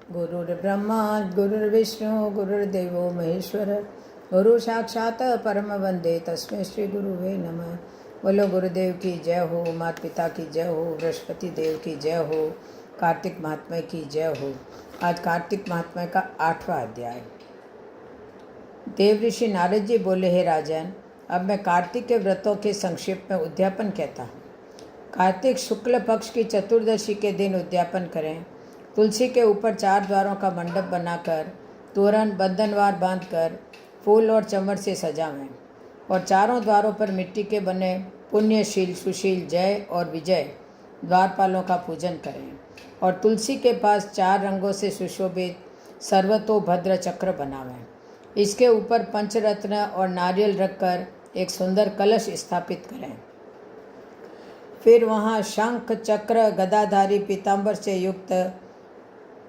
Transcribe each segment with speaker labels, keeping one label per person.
Speaker 1: गुरुर्ब्रह्मा गुरुर्विष्णु गुरुर्देवो महेश्वर गुरु साक्षात परम वंदे तस्मै श्री गुरुवे नमः। बोलो गुरुदेव की जय हो, माता पिता की जय हो, बृहस्पति देव की जय हो, कार्तिक महात्म्य की जय हो। आज कार्तिक महात्म्य का 8वां अध्याय। देव ऋषि नारद जी बोले, हे राजन, अब मैं कार्तिक के व्रतों के संक्षेप में उद्यापन कहता हूँ। कार्तिक शुक्ल पक्ष की चतुर्दशी के दिन उद्यापन करें। तुलसी के ऊपर 4 द्वारों का मंडप बनाकर तोरण बंधनवार बांधकर फूल और चमर से सजावें और चारों द्वारों पर मिट्टी के बने पुण्यशील सुशील जय और विजय द्वारपालों का पूजन करें और तुलसी के पास 4 रंगों से सुशोभित सर्वतोभद्र चक्र बनावें। इसके ऊपर पंचरत्न और नारियल रखकर एक सुंदर कलश स्थापित करें। फिर वहाँ शंख चक्र गदाधारी पीताम्बर से युक्त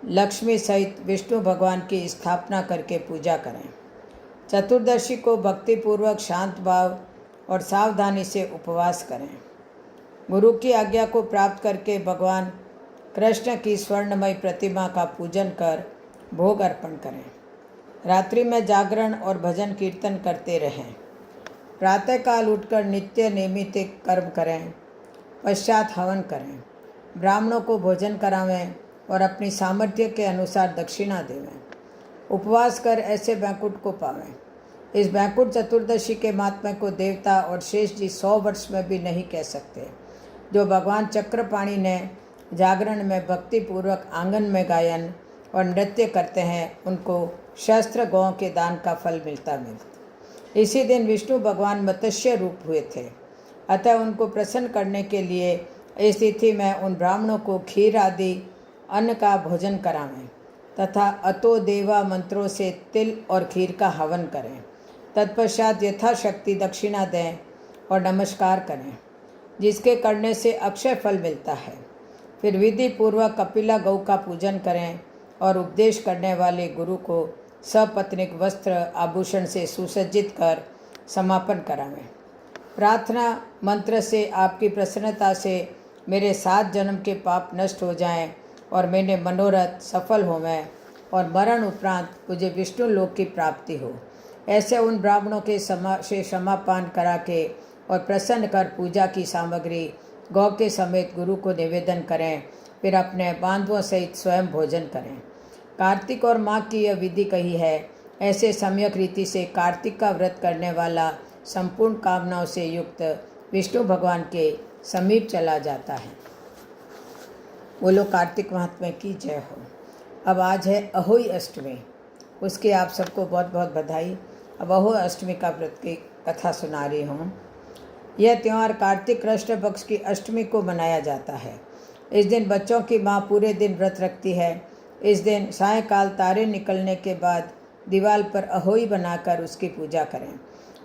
Speaker 1: लक्ष्मी सहित विष्णु भगवान की स्थापना करके पूजा करें। चतुर्दशी को भक्तिपूर्वक शांत भाव और सावधानी से उपवास करें। गुरु की आज्ञा को प्राप्त करके भगवान कृष्ण की स्वर्णमयी प्रतिमा का पूजन कर भोग अर्पण करें। रात्रि में जागरण और भजन कीर्तन करते रहें। प्रातःकाल उठकर नित्य नियमित कर्म करें, पश्चात हवन करें, ब्राह्मणों को भोजन करावें और अपनी सामर्थ्य के अनुसार दक्षिणा देवें। उपवास कर ऐसे बैंकुट को पावें। इस बैंकुट चतुर्दशी के महात्म्य को देवता और शेष जी 100 वर्ष में भी नहीं कह सकते। जो भगवान चक्रपाणि ने जागरण में भक्तिपूर्वक आंगन में गायन और नृत्य करते हैं, उनको शस्त्र गौ के दान का फल मिलता। इसी दिन विष्णु भगवान मत्स्य रूप हुए थे, अतः उनको प्रसन्न करने के लिए इस तिथि में उन ब्राह्मणों को खीर आदि अन्न का भोजन करावें तथा अतो देवा मंत्रों से तिल और खीर का हवन करें। तत्पश्चात यथाशक्ति दक्षिणा दें और नमस्कार करें, जिसके करने से अक्षय फल मिलता है। फिर विधि पूर्वक कपिला गौ का पूजन करें और उपदेश करने वाले गुरु को सपत्नीक वस्त्र आभूषण से सुसज्जित कर समापन करावें। प्रार्थना मंत्र से आपकी प्रसन्नता से मेरे 7 जन्म के पाप नष्ट हो जाएं और मेरे मनोरथ सफल होवें और मरण उपरांत मुझे विष्णु लोक की प्राप्ति हो। ऐसे उन ब्राह्मणों के से क्षमापान करा के और प्रसन्न कर पूजा की सामग्री गौ के समेत गुरु को निवेदन करें। फिर अपने बांधवों सहित स्वयं भोजन करें। कार्तिक और माघ की यह विधि कही है। ऐसे सम्यक रीति से कार्तिक का व्रत करने वाला संपूर्ण कामनाओं से युक्त विष्णु भगवान के समीप चला जाता है। बोलो कार्तिक महात्म्य की जय हो। अब आज है अहोई अष्टमी, उसके आप सबको बहुत बहुत बधाई। अब अहोई अष्टमी का व्रत की कथा सुना रही हूँ। यह त्यौहार कार्तिक कृष्ण पक्ष की अष्टमी को मनाया जाता है। इस दिन बच्चों की माँ पूरे दिन व्रत रखती है। इस दिन सायंकाल तारे निकलने के बाद दीवार पर अहोई बनाकर उसकी पूजा करें।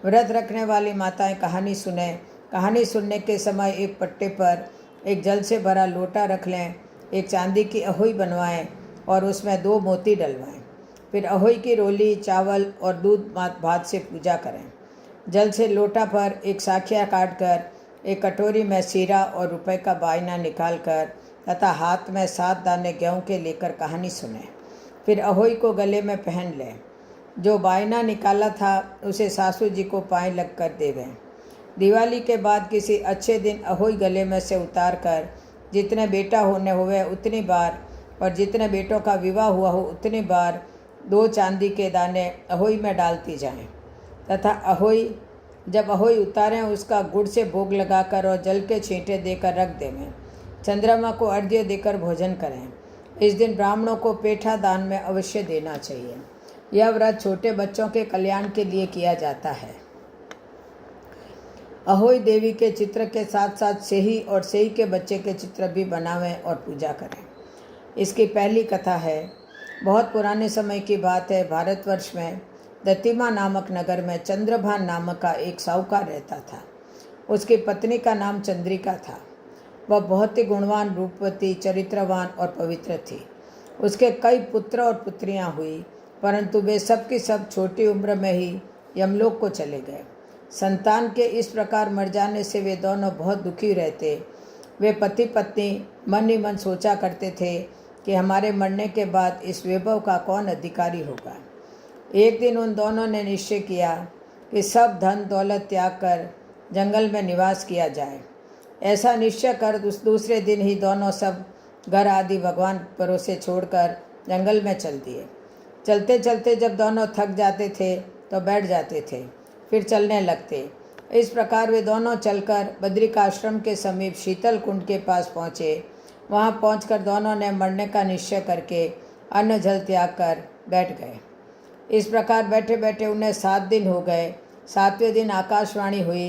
Speaker 1: व्रत रखने वाली माताएं कहानी सुने। कहानी सुनने के समय एक पट्टे पर एक जल से भरा लोटा रख लें, एक चांदी की अहोई बनवाएं और उसमें 2 मोती डलवाएं। फिर अहोई की रोली चावल और दूध भात से पूजा करें। जल से लोटा पर एक साखिया काट कर एक कटोरी में सीरा और रुपए का बायना निकाल कर तथा हाथ में 7 दाने गेहूं के लेकर कहानी सुने। फिर अहोई को गले में पहन लें। जो बायना निकाला था उसे सासू जी को पाएँ लग कर देवें। दिवाली के बाद किसी अच्छे दिन अहोई गले में से उतार कर जितने बेटा होने हुए उतनी बार और जितने बेटों का विवाह हुआ हो उतनी बार 2 चांदी के दाने अहोई में डालती जाएं तथा जब अहोई उतारें उसका गुड़ से भोग लगाकर और जल के छींटे देकर रख देवें। चंद्रमा को अर्घ्य देकर भोजन करें। इस दिन ब्राह्मणों को पेठा दान में अवश्य देना चाहिए। यह व्रत छोटे बच्चों के कल्याण के लिए किया जाता है। अहोई देवी के चित्र के साथ साथ सेही और सेही के बच्चे के चित्र भी बनावें और पूजा करें। इसकी पहली कथा है। बहुत पुराने समय की बात है। भारतवर्ष में दतिमा नामक नगर में चंद्रभान नामक का एक साहूकार रहता था। उसकी पत्नी का नाम चंद्रिका था। वह बहुत ही गुणवान, रूपवती, चरित्रवान और पवित्र थी। उसके कई पुत्र और पुत्रियां हुई, परंतु वे सब की सब छोटी उम्र में ही यमलोक को चले गए। संतान के इस प्रकार मर जाने से वे दोनों बहुत दुखी रहते। वे पति पत्नी मन ही मन सोचा करते थे कि हमारे मरने के बाद इस वैभव का कौन अधिकारी होगा। एक दिन उन दोनों ने निश्चय किया कि सब धन दौलत त्याग कर जंगल में निवास किया जाए। ऐसा निश्चय कर उस दूसरे दिन ही दोनों सब घर आदि भगवान भरोसे छोड़कर जंगल में चल दिए। चलते चलते जब दोनों थक जाते थे तो बैठ जाते थे, फिर चलने लगते। इस प्रकार वे दोनों चलकर बद्रिकाश्रम के समीप शीतल कुंड के पास पहुँचे। वहाँ पहुंचकर दोनों ने मरने का निश्चय करके अन्न जल त्याग कर बैठ गए। इस प्रकार बैठे बैठे उन्हें 7 दिन हो गए। 7वें दिन आकाशवाणी हुई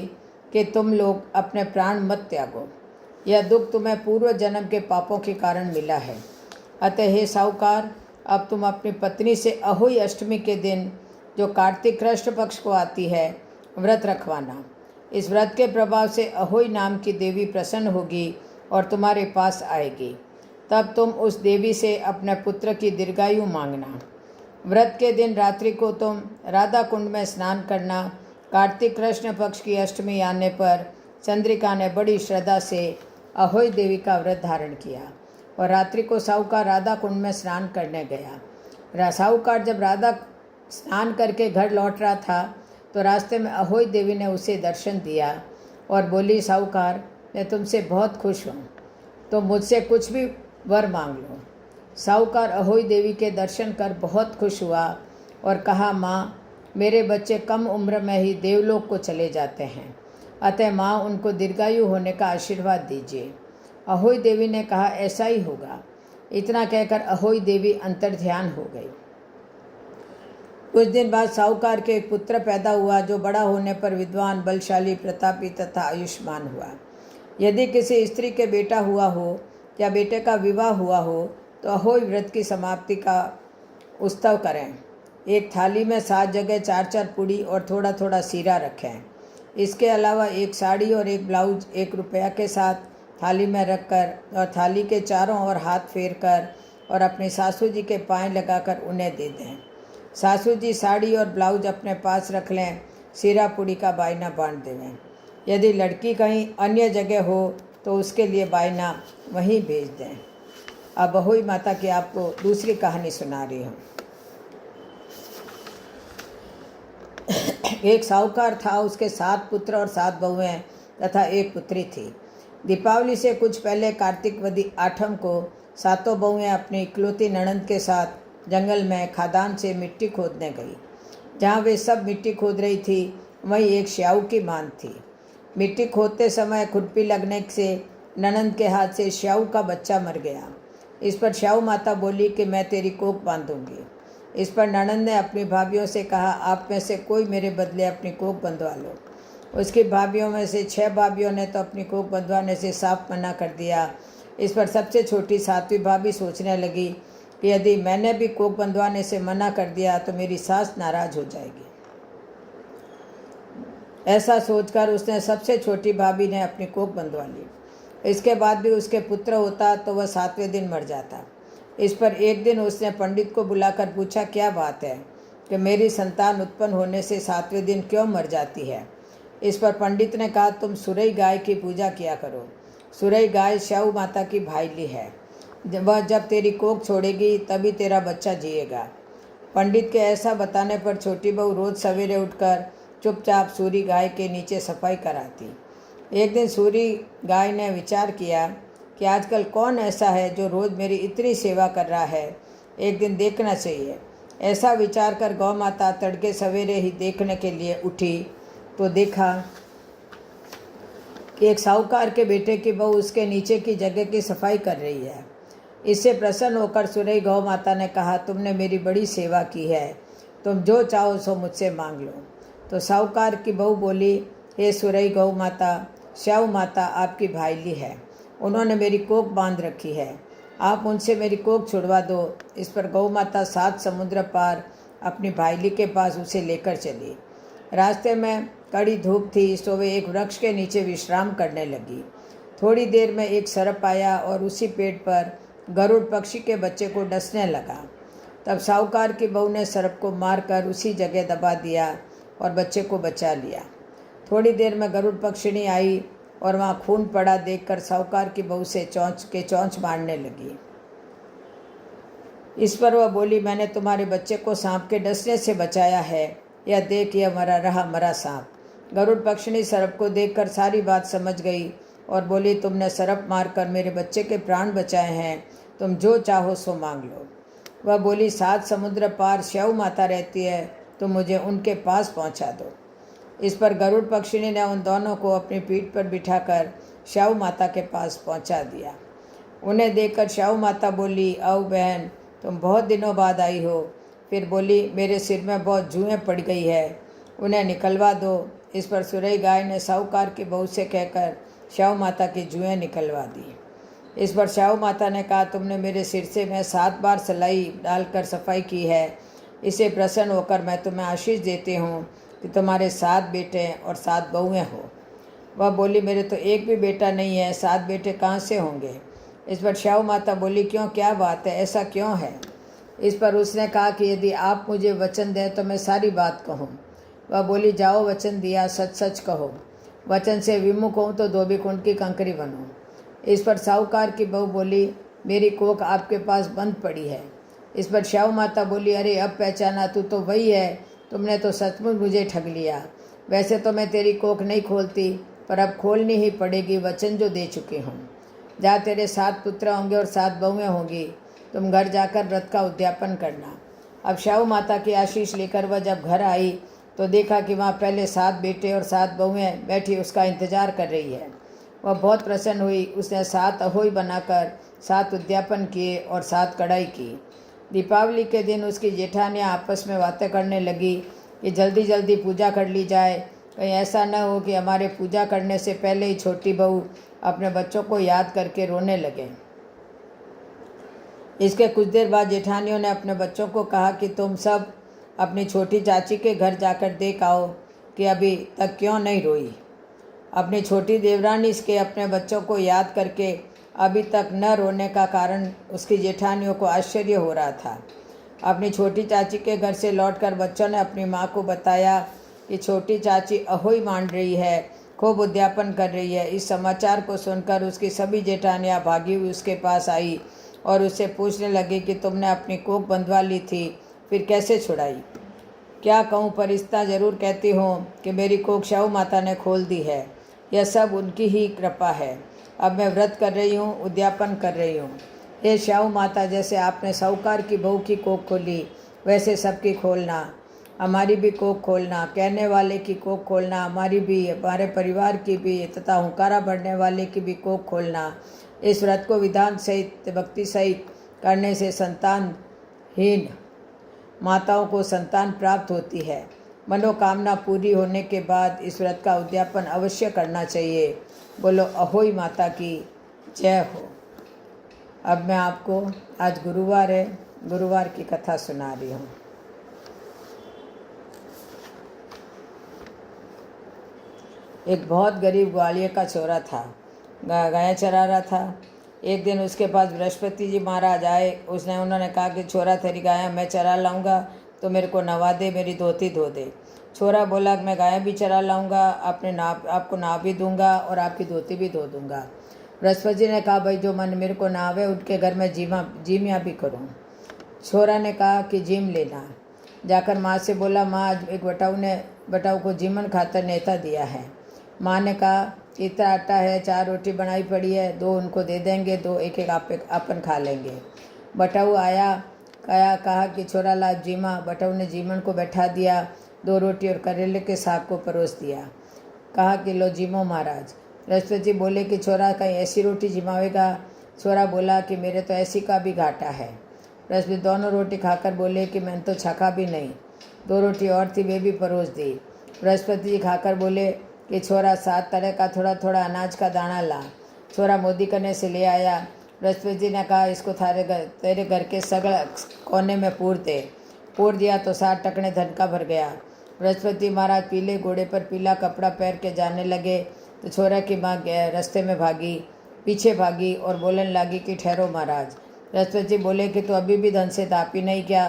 Speaker 1: कि तुम लोग अपने प्राण मत त्यागो, यह दुख तुम्हें पूर्व जन्म के पापों के कारण मिला है। अतः हे साहूकार, अब तुम अपनी पत्नी से अहोई अष्टमी के दिन, जो कार्तिक कृष्ण पक्ष को आती है, व्रत रखवाना। इस व्रत के प्रभाव से अहोई नाम की देवी प्रसन्न होगी और तुम्हारे पास आएगी। तब तुम उस देवी से अपने पुत्र की दीर्घायु मांगना। व्रत के दिन रात्रि को तुम राधा कुंड में स्नान करना। कार्तिक कृष्ण पक्ष की अष्टमी आने पर चंद्रिका ने बड़ी श्रद्धा से अहोई देवी का व्रत धारण किया और रात्रि को साहूकार राधा कुंड में स्नान करने गया। साहूकार जब राधा स्नान करके घर लौट रहा था तो रास्ते में अहोई देवी ने उसे दर्शन दिया और बोली, साहूकार, मैं तुमसे बहुत खुश हूँ, तो मुझसे कुछ भी वर मांग लो। साहूकार अहोई देवी के दर्शन कर बहुत खुश हुआ और कहा, माँ, मेरे बच्चे कम उम्र में ही देवलोक को चले जाते हैं, अतः माँ उनको दीर्घायु होने का आशीर्वाद दीजिए। अहोई देवी ने कहा, ऐसा ही होगा। इतना कहकर अहोई देवी अंतर्ध्यान हो गई। कुछ दिन बाद साहूकार के एक पुत्र पैदा हुआ, जो बड़ा होने पर विद्वान, बलशाली, प्रतापी तथा आयुष्मान हुआ। यदि किसी स्त्री के बेटा हुआ हो या बेटे का विवाह हुआ हो तो अहोई व्रत की समाप्ति का उत्सव करें। एक थाली में 7 जगह 4-4 पूड़ी और थोड़ा थोड़ा सीरा रखें। इसके अलावा एक साड़ी और एक ब्लाउज 1 रुपया के साथ थाली में रखकर और थाली के चारों ओर हाथ फेर कर और अपनी सासू जी के पाँव लगाकर उन्हें दे दें। सासू जी साड़ी और ब्लाउज अपने पास रख लें। सीरा पूड़ी का बायना बांट देवें। यदि लड़की कहीं अन्य जगह हो तो उसके लिए बायना वहीं भेज दें। अब अहोई माता की आपको दूसरी कहानी सुना रही हूँ। एक साहूकार था, उसके 7 पुत्र और 7 बहुएं तथा 1 पुत्री थी। दीपावली से कुछ पहले कार्तिक वदी 8म को 7 बहुएं अपनी इकलौती ननंद के साथ जंगल में खादान से मिट्टी खोदने गई। जहाँ वे सब मिट्टी खोद रही थी वहीं एक श्याऊ की मान थी। मिट्टी खोदते समय खुरपी लगने से ननंद के हाथ से श्याऊ का बच्चा मर गया। इस पर श्याऊ माता बोली कि मैं तेरी कोख बांधूंगी। इस पर ननंद ने अपनी भाभियों से कहा, आप में से कोई मेरे बदले अपनी कोख बंधवा लो। उसकी भाभियों में से 6 भाभियों ने तो अपनी कोख बंधवाने से साफ मना कर दिया। इस पर सबसे छोटी 7वीं भाभी सोचने लगी कि यदि मैंने भी कोख बंधवाने से मना कर दिया तो मेरी सास नाराज हो जाएगी। ऐसा सोचकर उसने सबसे छोटी भाभी ने अपनी कोख बंधवा ली। इसके बाद भी उसके पुत्र होता तो वह 7वें दिन मर जाता। इस पर एक दिन उसने पंडित को बुलाकर पूछा, क्या बात है कि मेरी संतान उत्पन्न होने से 7वें दिन क्यों मर जाती है। इस पर पंडित ने कहा, तुम सुरई गाय की पूजा किया करो। सुरई गाय श्याऊ माता की भाईली है। वह जब तेरी कोख छोड़ेगी तभी तेरा बच्चा जिएगा। पंडित के ऐसा बताने पर छोटी बहू रोज़ सवेरे उठकर चुपचाप सूरी गाय के नीचे सफाई कराती। एक दिन सूरी गाय ने विचार किया कि आजकल कौन ऐसा है जो रोज़ मेरी इतनी सेवा कर रहा है, एक दिन देखना चाहिए। ऐसा विचार कर गौ माता तड़के सवेरे ही देखने के लिए उठी तो देखा कि एक साहूकार के बेटे की बहू उसके नीचे की जगह की सफाई कर रही है। इससे प्रसन्न होकर सुरई गौ माता ने कहा, तुमने मेरी बड़ी सेवा की है, तुम जो चाहो सो मुझसे मांग लो। तो साहूकार की बहू बोली, हे सुरई गौ माता, श्याऊ माता आपकी भाईली है, उन्होंने मेरी कोख बांध रखी है, आप उनसे मेरी कोख छुड़वा दो। इस पर गौ माता 7 समुद्र पार अपनी भाईली के पास उसे लेकर चली। रास्ते में कड़ी धूप थी, सो वे एक वृक्ष के नीचे विश्राम करने लगी। थोड़ी देर में एक सर्प आया और उसी पेड़ पर गरुड़ पक्षी के बच्चे को डसने लगा। तब साहूकार की बहू ने सर्प को मारकर उसी जगह दबा दिया और बच्चे को बचा लिया। थोड़ी देर में गरुड़ पक्षिणी आई और वहाँ खून पड़ा देखकर साहूकार की बहू से चोंच मारने लगी। इस पर वह बोली, मैंने तुम्हारे बच्चे को सांप के डसने से बचाया है, यह देख यह मरा रहा मरा सांप। गरुड़ पक्षिणी सर्प को देखकर सारी बात समझ गई और बोली, तुमने सर्प मारकर मेरे बच्चे के प्राण बचाए हैं, तुम जो चाहो सो मांग लो। वह बोली, 7 समुद्र पार श्याऊ माता रहती है, तुम मुझे उनके पास पहुंचा दो। इस पर गरुड़ पक्षिणी ने उन दोनों को अपनी पीठ पर बिठाकर श्याऊ माता के पास पहुंचा दिया। उन्हें देखकर श्याऊ माता बोली, आओ बहन, तुम बहुत दिनों बाद आई हो। फिर बोली, मेरे सिर में बहुत जुएँ पड़ गई है, उन्हें निकलवा दो। इस पर सुरई गाय ने साहूकार की बहू से कहकर श्याऊ माता की जुएँ निकलवा दी। इस पर श्याऊ माता ने कहा, तुमने मेरे सिर से मैं 7 बार सलाई डालकर सफाई की है, इसे प्रसन्न होकर मैं तुम्हें आशीष देती हूँ कि तुम्हारे 7 बेटे और 7 बहुएँ हो। वह बोली, मेरे तो एक भी बेटा नहीं है, 7 बेटे कहाँ से होंगे। इस पर श्याऊ माता बोली, क्यों, क्या बात है, ऐसा क्यों है। इस पर उसने कहा कि यदि आप मुझे वचन दें तो मैं सारी बात कहूँ। वह बोली, जाओ, वचन दिया, सच सच कहो। वचन से विमुख हूँ तो धोबी कुंड की कंकरी बनूँ। इस पर साहूकार की बहू बोली, मेरी कोख आपके पास बंद पड़ी है। इस पर श्याऊ माता बोली, अरे अब पहचाना, तू तो वही है, तुमने तो सचमुच मुझे ठग लिया। वैसे तो मैं तेरी कोख नहीं खोलती, पर अब खोलनी ही पड़ेगी, वचन जो दे चुकी हूँ। जहाँ तेरे 7 पुत्र होंगे और 7 बहुएँ होंगी, तुम घर जाकर व्रत का उद्यापन करना। अब श्याऊ माता की आशीष लेकर वह जब घर आई तो देखा कि वहाँ पहले 7 बेटे और 7 बहुएँ बैठी उसका इंतजार कर रही है। वह बहुत प्रसन्न हुई। उसने 7 अहोई बनाकर 7 उद्यापन किए और 7 कढ़ाई की। दीपावली के दिन उसकी जेठानियाँ आपस में बातें करने लगी कि जल्दी जल्दी पूजा कर ली जाए, कहीं ऐसा न हो कि हमारे पूजा करने से पहले ही छोटी बहू अपने बच्चों को याद करके रोने लगे। इसके कुछ देर बाद जेठानियों ने अपने बच्चों को कहा कि तुम सब अपनी छोटी चाची के घर जाकर देख आओ कि अभी तक क्यों नहीं रोई। अपनी छोटी देवरानी इसके अपने बच्चों को याद करके अभी तक न रोने का कारण उसकी जेठानियों को आश्चर्य हो रहा था। अपनी छोटी चाची के घर से लौटकर बच्चों ने अपनी माँ को बताया कि छोटी चाची अहोई मान रही है, खूब उद्यापन कर रही है। इस समाचार को सुनकर उसकी सभी जेठानियाँ भागी हुई उसके पास आई और उससे पूछने लगी कि तुमने अपनी कोख बंधवा ली थी, फिर कैसे छुड़ाई। क्या कहूँ, पर इतना ज़रूर कहती हूँ कि मेरी कोख श्याऊ माता ने खोल दी है। यह सब उनकी ही कृपा है। अब मैं व्रत कर रही हूँ, उद्यापन कर रही हूँ। हे श्याऊ माता, जैसे आपने साहूकार की बहू की कोख खोली, वैसे सबकी खोलना, हमारी भी कोख खोलना, कहने वाले की कोख खोलना, हमारी भी, हमारे परिवार की भी, तथा हुंकारा भरने वाले की भी कोख खोलना। इस व्रत को विधान सहित, भक्ति सहित करने से संतानहीन माताओं को संतान प्राप्त होती है। मनोकामना पूरी होने के बाद इस व्रत का उद्यापन अवश्य करना चाहिए। बोलो अहोई माता की जय हो। अब मैं आपको, आज गुरुवार है, गुरुवार की कथा सुना रही हूँ। एक बहुत गरीब ग्वालियर का छोरा था, गाय चरा रहा था। एक दिन उसके पास बृहस्पति जी महाराज आए। उन्होंने कहा कि छोरा, तेरी गाय मैं चरा लाऊंगा तो मेरे को नवा दे, मेरी धोती धो दे। छोरा बोला, मैं गाय भी चरा लाऊंगा, आपको नाव भी दूंगा और आपकी धोती भी धो दूंगा। बृहस्पति जी ने कहा, भाई जो मन मेरे को नावे उनके घर में जिमिया भी करूँ। छोरा ने कहा कि जिम लेना। जाकर माँ से बोला, माँ आज एक बटाऊ को जीमन खातर नेता दिया है। माँ ने कहा, इतना आटा है, 4 रोटी बनाई पड़ी है, 2 उनको दे देंगे, 2 एक अपन खा लेंगे। बटाऊ आया, कहा कि छोरा ला जीमा। बटाऊ ने जीमन को बैठा दिया, 2 रोटी और करेले के साग को परोस दिया। कहा कि लो जीमो महाराज। बृहस्पति जी बोले कि छोरा कहीं ऐसी रोटी जिमावेगा। छोरा बोला कि मेरे तो ऐसी का भी घाटा है। बृहस्पति दोनों रोटी खाकर बोले कि मैंने तो छका भी नहीं। 2 रोटी और थी, वे भी परोस दी। बृहस्पति जी खाकर बोले कि छोरा 7 तरह का थोड़ा थोड़ा अनाज का दाना ला। छोरा मोदी करने से ले आया। बृहस्पति जी ने कहा, इसको तेरे घर के सगड़ कोने में पूर दिया तो 7 टकने धन का भर गया। बृहस्पति महाराज पीले घोड़े पर पीला कपड़ा पहन के जाने लगे तो छोरा की माँ रास्ते में पीछे भागी और बोलने लगी कि ठहरो महाराज। बृहस्पति जी बोले कि तो अभी भी धन से धापी नहीं क्या।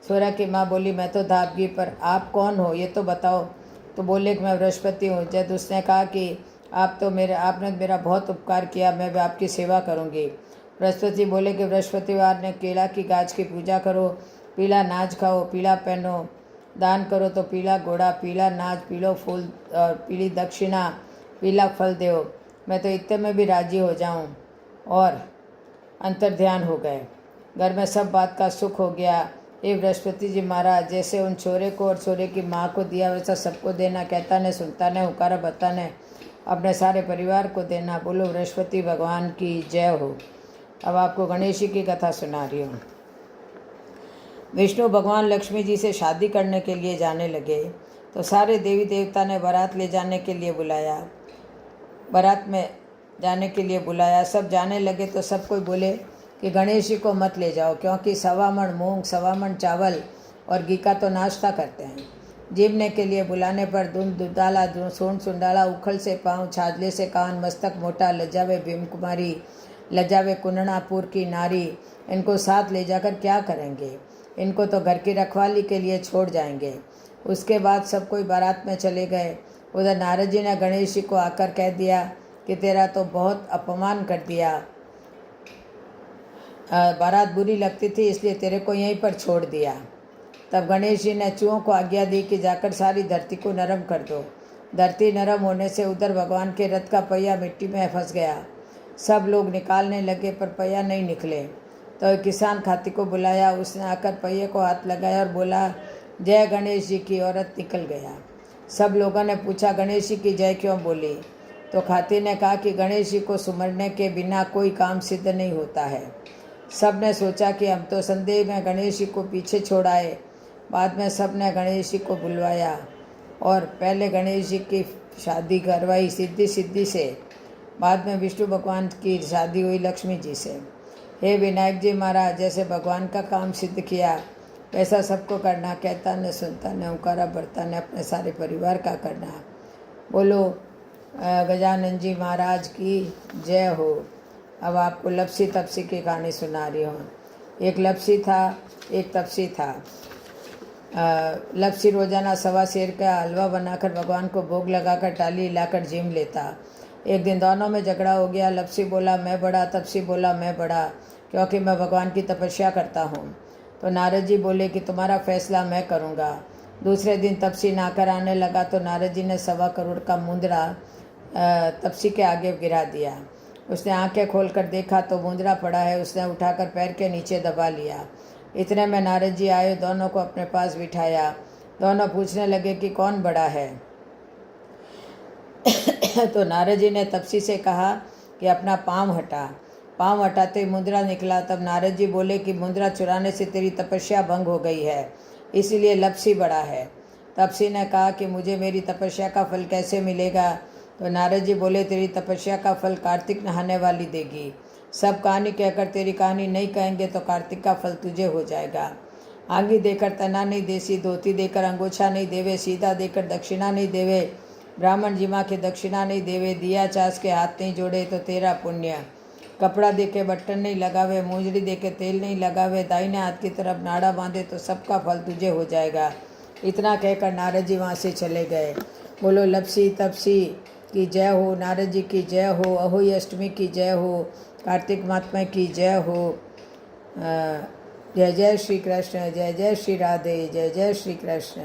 Speaker 1: छोरा की माँ बोली, मैं तो धाप गई, पर आप कौन हो ये तो बताओ। तो बोले कि मैं बृहस्पति हूँ। जब उसने कहा कि आपने मेरा बहुत उपकार किया, मैं भी आपकी सेवा करूँगी। बृहस्पति बोले कि बृहस्पतिवार ने केला की गाछ की पूजा करो, पीला नाज खाओ, पीला पहनो, दान करो तो पीला घोड़ा, पीला नाज, पीलो फूल और पीली दक्षिणा, पीला फल दो। मैं तो इतने में भी राजी हो जाऊं। और अंतर्ध्यान हो गए। घर में सब बात का सुख हो गया। हे बृहस्पति जी महाराज, जैसे उन छोरे को और छोरे की माँ को दिया वैसा सबको देना। कहता ने, सुनता ने, हुकारा बता ने, अपने सारे परिवार को देना। बोलो बृहस्पति भगवान की जय हो। अब आपको गणेश जी की कथा सुना रही हूँ। विष्णु भगवान लक्ष्मी जी से शादी करने के लिए जाने लगे तो सारे देवी देवता ने बारात ले जाने के लिए बुलाया। बारात में जाने के लिए बुलाया। सब जाने लगे तो सब कोई बोले कि गणेश जी को मत ले जाओ, क्योंकि 1.25 मण मूंग, 1.25 मण चावल और घी का तो नाश्ता करते हैं। जीवने के लिए बुलाने पर धुंध दुधाला, सूंड सुंडाला, उखल से पाँव, छाजले से कान, मस्तक मोटा, लज्जावे भीम कुमारी, लज्जावे कुन्नणापुर की नारी, इनको साथ ले जाकर क्या करेंगे? इनको तो घर की रखवाली के लिए छोड़ जाएंगे। उसके बाद सब कोई बारात में चले गए। उधर नारद जी ने गणेश जी को आकर कह दिया कि तेरा तो बहुत अपमान कर दिया, बारात बुरी लगती थी इसलिए तेरे को यहीं पर छोड़ दिया। तब गणेश जी ने चूहों को आज्ञा दी कि जाकर सारी धरती को नरम कर दो। धरती नरम होने से उधर भगवान के रथ का पहिया मिट्टी में फंस गया। सब लोग निकालने लगे पर पहिया नहीं निकले। तो किसान खाती को बुलाया। उसने आकर पहिए को हाथ लगाया और बोला, जय गणेश जी की, औरत निकल गया। सब लोगों ने पूछा, गणेश जी की जय क्यों बोली? तो खाती ने कहा कि गणेश जी को सुमरने के बिना कोई काम सिद्ध नहीं होता है। सब ने सोचा कि हम तो संदेह में गणेश जी को पीछे छोड़ाए। बाद में सब ने गणेश जी को बुलवाया और पहले गणेश जी की शादी करवाई सिद्धि से। बाद में विष्णु भगवान की शादी हुई लक्ष्मी जी से। हे विनायक जी महाराज, जैसे भगवान का काम सिद्ध किया वैसा सबको करना। कहता न, सुनता न, हुकारा भरता न, अपने सारे परिवार का करना। बोलो गजानन जी महाराज की जय हो। अब आपको लपसी तपसी की कहानी सुना रही हूँ। एक लपसी था, एक तपसी था। लपसी रोजाना 1.25 सेर का हलवा बनाकर भगवान को भोग लगाकर टाली हिलाकर जिम लेता। एक दिन दोनों में झगड़ा हो गया। लपसी बोला मैं बड़ा, तपसी बोला मैं बड़ा, क्योंकि मैं भगवान की तपस्या करता हूँ। तो नारद जी बोले कि तुम्हारा फैसला मैं करूँगा। दूसरे दिन तपसी नाकर आने लगा तो नारद जी ने 1.25 करोड़ का मुंदरा तपसी के आगे गिरा दिया। उसने आंखें खोलकर देखा तो मुंदरा पड़ा है। उसने उठाकर पैर के नीचे दबा लिया। इतने में नारद जी आए, दोनों को अपने पास बिठाया। दोनों पूछने लगे कि कौन बड़ा है। तो नारद जी ने तपसी से कहा कि अपना पाँव हटा। पाँव हटाते मुंदरा निकला। तब नारद जी बोले कि मुंदरा चुराने से तेरी तपस्या भंग हो गई है, इसीलिए लपसी बड़ा है। तपसी ने कहा कि मुझे मेरी तपस्या का फल कैसे मिलेगा? तो नारद जी बोले तेरी तपस्या का फल कार्तिक नहाने वाली देगी। सब कहानी कहकर तेरी कहानी नहीं कहेंगे तो कार्तिक का फल तुझे हो जाएगा। आंगी देकर तना नहीं देसी, धोती देकर अंगोछा नहीं देवे, सीधा देकर दक्षिणा नहीं देवे, ब्राह्मण जिमा के दक्षिणा नहीं देवे, दिया चास के हाथ नहीं जोड़े तो तेरा पुण्य। कपड़ा दे के बटन नहीं लगावे, मूंजड़ी दे के तेल नहीं लगावे, दाहिने हाथ की तरफ नाड़ा बांधे तो सबका फल तुझे हो जाएगा। इतना कहकर नारद जी वहाँ से चले गए। बोलो लपसी तपसी की जय हो, नारद जी की जय हो, अहोई अष्टमी की जय हो, कार्तिक महात्मा की जय हो। जय जय श्री कृष्ण, जय जय श्री राधे, जय जय श्री कृष्ण।